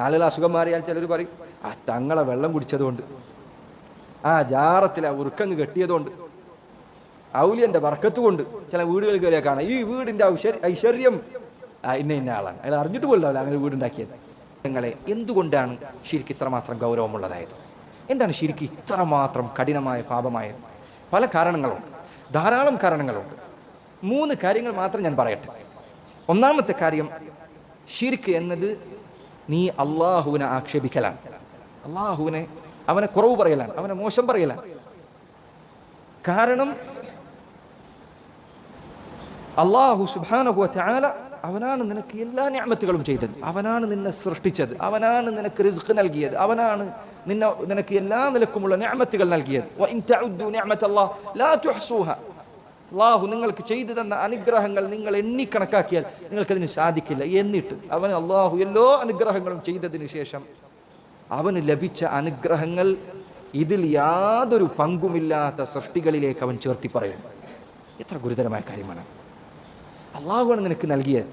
ആളുകൾ അസുഖം മാറിയാൽ ചിലർ പറയും ആ തങ്ങളെ വെള്ളം കുടിച്ചതുകൊണ്ട്, ആ ജാറത്തിലെ ഉറുക്കങ്ങ് കെട്ടിയതുകൊണ്ട്, ഔലിയന്റെ ബർക്കത്ത് കൊണ്ട് ചില വീടുകൾ കയറിയാൽ കാണാം ഈ വീടിന്റെ ഐശ്വര്യം ഇന്ന ആളാണ്, അയാൾ അറിഞ്ഞിട്ട് പോലല്ല അങ്ങനെ വീടുണ്ടാക്കിയത്. നിങ്ങളെ എന്തുകൊണ്ടാണ് ശിർക്ക് ഇത്രമാത്രം ഗൗരവമുള്ളതായത്? എന്താണ് ശിർക്ക് ഇത്രമാത്രം കഠിനമായ പാപമായത്? പല കാരണങ്ങളുണ്ട്, ധാരാളം കാരണങ്ങളുണ്ട്. 3 കാര്യങ്ങൾ മാത്രം ഞാൻ പറയട്ടെ. ഒന്നാമത്തെ കാര്യം, ശിർക്ക് എന്നത് നീ അള്ളാഹുവിനെ ആക്ഷേപിക്കലാണ്, അവനെ കുറവ് പറയലാണ്, അവനെ മോശം പറയലാണ്. കാരണം അള്ളാഹു സുബ്ഹാനഹു വ തആല അവനാണ് നിനക്ക് എല്ലാ നിഅമത്തുകളും ചെയ്തത്, അവനാണ് നിന്നെ സൃഷ്ടിച്ചത്, അവനാണ് നിനക്ക് റിസ്ക് നൽകിയത്, അവനാണ് നിനക്ക് എല്ലാ നിലക്കുമുള്ള നിഅമത്തുകൾ നൽകിയത്. വഇൻ തഉദ്ദു നിഅമതല്ലാഹ് ലാ തുഹ്സൂഹ. അള്ളാഹു നിങ്ങൾക്ക് ചെയ്തു തന്ന അനുഗ്രഹങ്ങൾ നിങ്ങൾ എണ്ണിക്കണക്കാക്കിയാൽ നിങ്ങൾക്കതിന് സാധിക്കില്ല. എന്നിട്ട് അവൻ അള്ളാഹു എല്ലാ അനുഗ്രഹങ്ങളും ചെയ്തതിന് ശേഷം അവന് ലഭിച്ച അനുഗ്രഹങ്ങൾ ഇതിൽ യാതൊരു പങ്കുമില്ലാത്ത സൃഷ്ടികളിലേക്ക് അവൻ ചേർത്തി പറയും. എത്ര ഗുരുതരമായ കാര്യമാണ്! അള്ളാഹുവാണ് നിനക്ക് നൽകിയത്.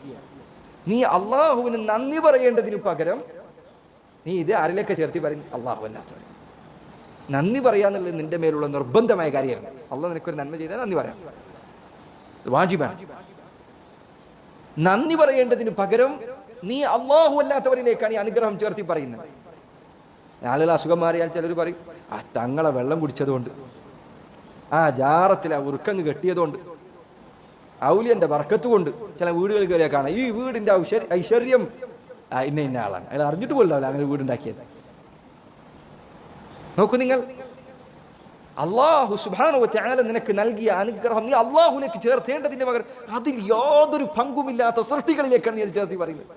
നീ അള്ളാഹുവിന് നന്ദി പറയേണ്ടതിനു പകരം നീ ഇത് ആരിലേക്ക് ചേർത്തി പറയും? അള്ളാഹു അല്ലാത്തവർ. നന്ദി പറയാന്നുള്ളത് നിന്റെ മേലുള്ള നിർബന്ധമായ കാര്യമാണ്. അള്ളാഹു നിനക്കൊരു നന്മ ചെയ്താൽ നന്ദി പറയാം, വാജിബാണ്. നന്ദി പറയേണ്ടതിന് പകരം നീ അള്ളാഹു അല്ലാത്തവരിലേക്കാണ് ഈ അനുഗ്രഹം ചേർത്തി പറയുന്നത്. ആളുകൾ അസുഖം മാറിയാൽ ചിലർ പറയും ആ തങ്ങളെ വെള്ളം കുടിച്ചതുകൊണ്ട്, ആ ജാറത്തിലെ ഉറുക്കങ്ങ് കെട്ടിയതുകൊണ്ട്, ഔലിയന്റെ ബർക്കത്ത് കൊണ്ട് ചില വീടുകൾ കയറിയാൽ കാണാം ഈ വീടിന്റെ ഐശ്വര്യം ഇന്ന ആളാണ്, അയാൾ അറിഞ്ഞിട്ട് പോലല്ല അങ്ങനെ വീടുണ്ടാക്കിയത്. നോക്കൂ നിങ്ങൾ, അള്ളാഹു സുബ്ഹാനഹു വ തആല നിനക്ക് നൽകിയ അനുഗ്രഹം നീ അള്ളാഹുലേക്ക് ചേർത്തേണ്ടതിന്റെ പകരം അതിൽ യാതൊരു പങ്കുമില്ലാത്ത സൃഷ്ടികളിലേക്കാണ് നീ അത് ചേർത്തി പറയുന്നത്.